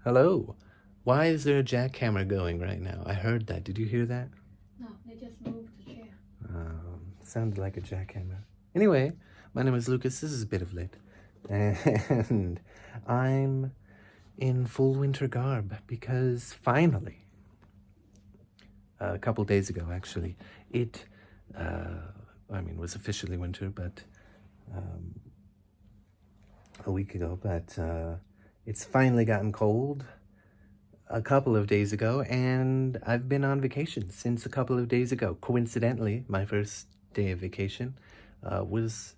Hello. Why is there a jackhammer going right now? I heard that. Did you hear that? No, they just moved the chair. Sounded like a jackhammer. Anyway, my name is Lucas. This is a bit of late. And I'm in full winter garb because finally, a couple days ago actually, it, was officially winter, but a week ago, but it's finally gotten cold a couple of days ago, and I've been on vacation since a couple of days ago. Coincidentally, my first day of vacation was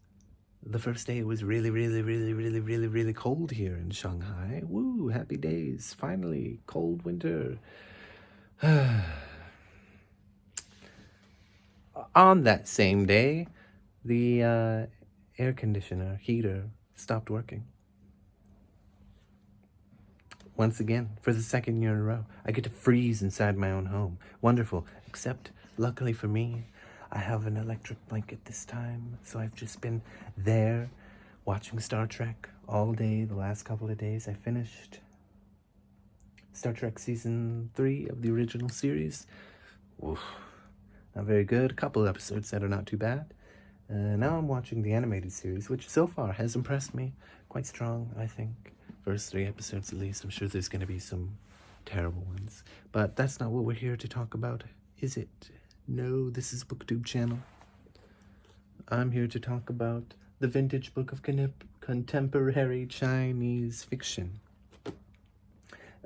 the first day it was really, really, really, really, really, really cold here in Shanghai. Woo, happy days. Finally, cold winter. On that same day, the air conditioner heater stopped working. Once again, for the second year in a row, I get to freeze inside my own home. Wonderful. Except, luckily for me, I have an electric blanket this time, so I've just been there watching Star Trek all day the last couple of days. I finished Star Trek Season 3 of the original series. Oof. Not very good. A couple of episodes that are not too bad. Now I'm watching the animated series, which so far has impressed me. Quite strong, I think. First 3 episodes at least. I'm sure there's going to be some terrible ones. But that's not what we're here to talk about, is it? No, this is BookTube channel. I'm here to talk about the vintage book of contemporary Chinese fiction.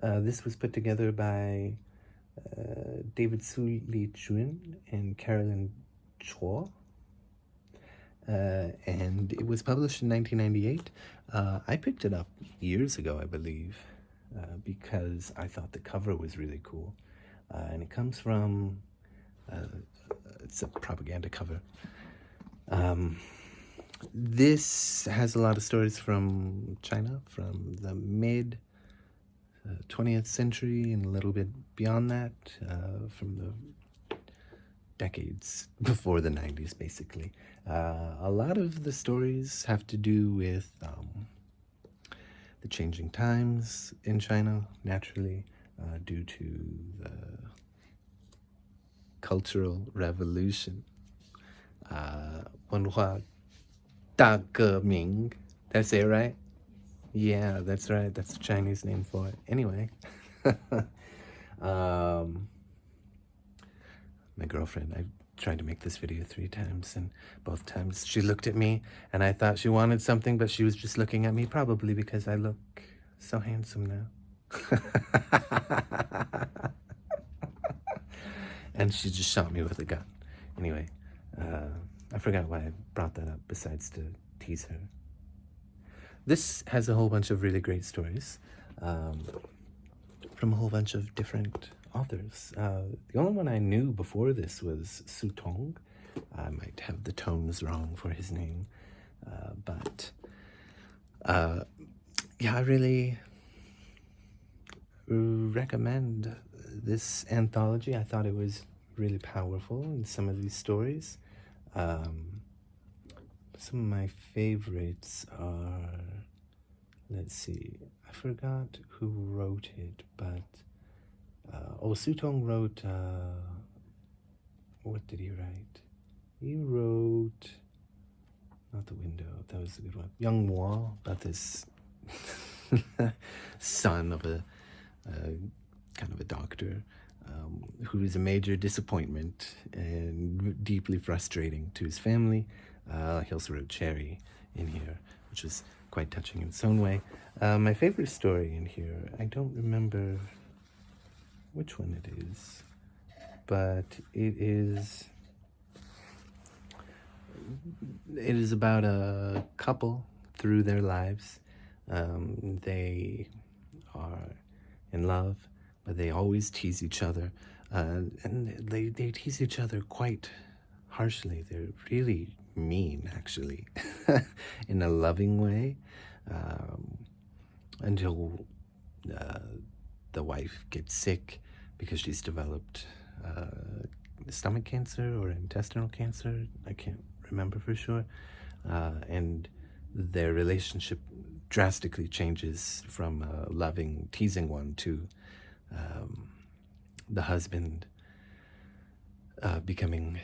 This was put together by David Su Li Chun and Carolyn Chua. And it was published in 1998. I picked it up years ago, I believe, because I thought the cover was really cool. And it comes from, it's a propaganda cover. This has a lot of stories from China, from the mid 20th century and a little bit beyond that, from the decades before the 90s, basically. A lot of the stories have to do with the changing times in China, naturally, due to the Cultural Revolution. 文化大革命. Did I say it right? Yeah, that's right. That's the Chinese name for it. Anyway. My girlfriend, I tried to make this video 3 times, and both times she looked at me, and I thought she wanted something, but she was just looking at me, probably because I look so handsome now. And she just shot me with a gun. Anyway, I forgot why I brought that up, besides to tease her. This has a whole bunch of really great stories from a whole bunch of different authors. The only one I knew before this was Su Tong. I might have the tones wrong for his name, but yeah, I really recommend this anthology. I thought it was really powerful in some of these stories. Some of my favorites are, let's see, I forgot who wrote it, but Su Tong wrote, what did he write? He wrote, not The Window, that was a good one. Young Hua, about this son of a kind of a doctor who is a major disappointment and deeply frustrating to his family. He also wrote Cherry in here, which was quite touching in its own way. My favorite story in here, I don't remember which one it is, but it is about a couple through their lives. They are in love, but they always tease each other, and they tease each other quite harshly. They're really mean, actually, in a loving way, until the wife gets sick because she's developed stomach cancer or intestinal cancer. I can't remember for sure. And their relationship drastically changes from a loving, teasing one to the husband becoming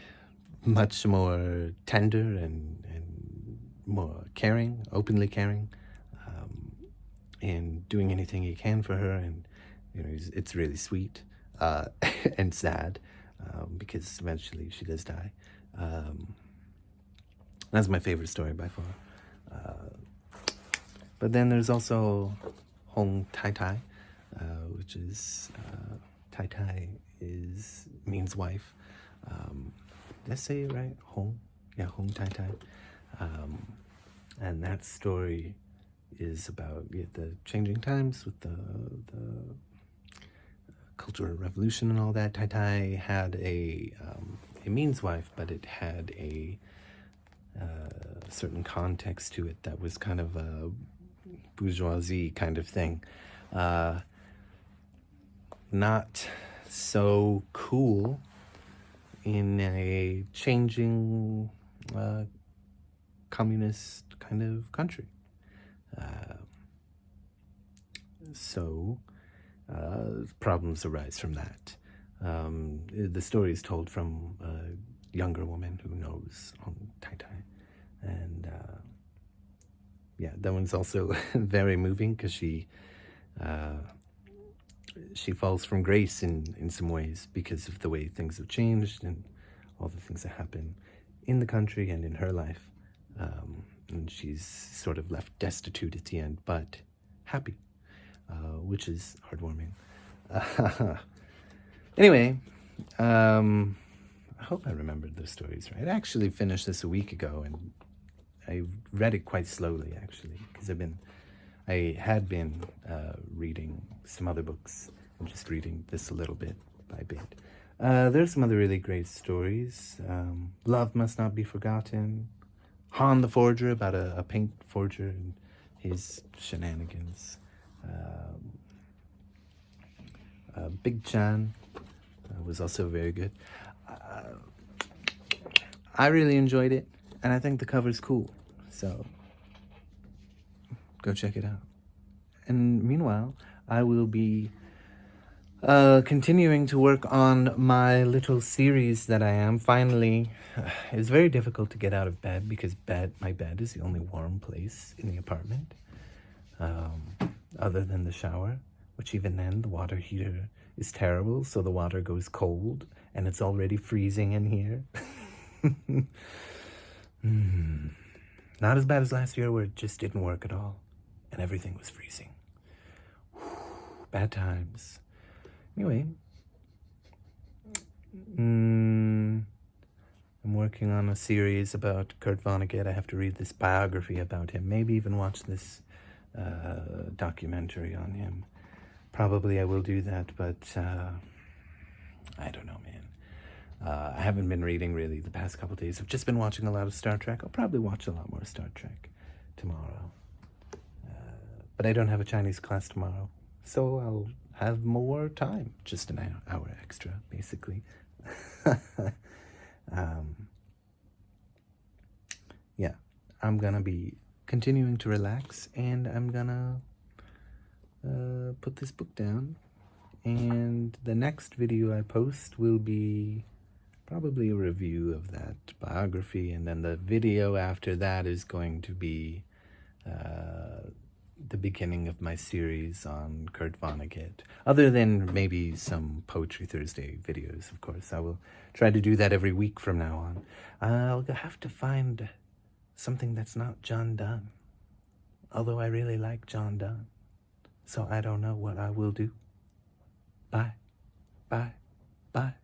much more tender and more caring, openly caring, and doing anything he can for her. And it's really sweet and sad because eventually she does die. That's my favorite story by far. But then there's also Hong Tai Tai, which is Tai Tai means wife. Did I say it right? Hong? Yeah, Hong Tai Tai. And that story is about the changing times with the Cultural Revolution and all that. Tai Tai had it means wife, but it had a certain context to it that was kind of a bourgeoisie kind of thing. Not so cool in a changing communist kind of country. So problems arise from that. The story is told from a younger woman who knows Hong Tai Tai. And that one's also very moving because she falls from grace in some ways because of the way things have changed and all the things that happen in the country and in her life. And she's sort of left destitute at the end, but happy, which is heartwarming. Anyway, I hope I remembered those stories right. I actually finished this a week ago, and I read it quite slowly, actually, because I had been reading some other books and just reading this a little bit by bit. There's some other really great stories. Love Must Not Be Forgotten. Han the Forger, about a paint forger and his shenanigans. Big Chan was also very good. I really enjoyed it, and I think the cover's cool. So go check it out. And meanwhile, I will be continuing to work on my little series that I am. Finally, it's very difficult to get out of bed because my bed is the only warm place in the apartment, other than the shower, which even then the water heater is terrible, so the water goes cold, and it's already freezing in here. Not as bad as last year where it just didn't work at all, and everything was freezing. Bad times. Anyway, I'm working on a series about Kurt Vonnegut. I have to read this biography about him, maybe even watch this documentary on him. Probably I will do that, but I don't know, man. I haven't been reading really the past couple days. I've just been watching a lot of Star Trek. I'll probably watch a lot more Star Trek tomorrow. But I don't have a Chinese class tomorrow, so I'll have more time. Just an hour extra, basically. Yeah, I'm gonna be continuing to relax, and I'm gonna put this book down. And the next video I post will be probably a review of that biography, and then the video after that is going to be the beginning of my series on Kurt Vonnegut. Other than maybe some Poetry Thursday videos, of course. I will try to do that every week from now on. I'll have to find something that's not John Donne. Although I really like John Donne. So I don't know what I will do. Bye. Bye. Bye.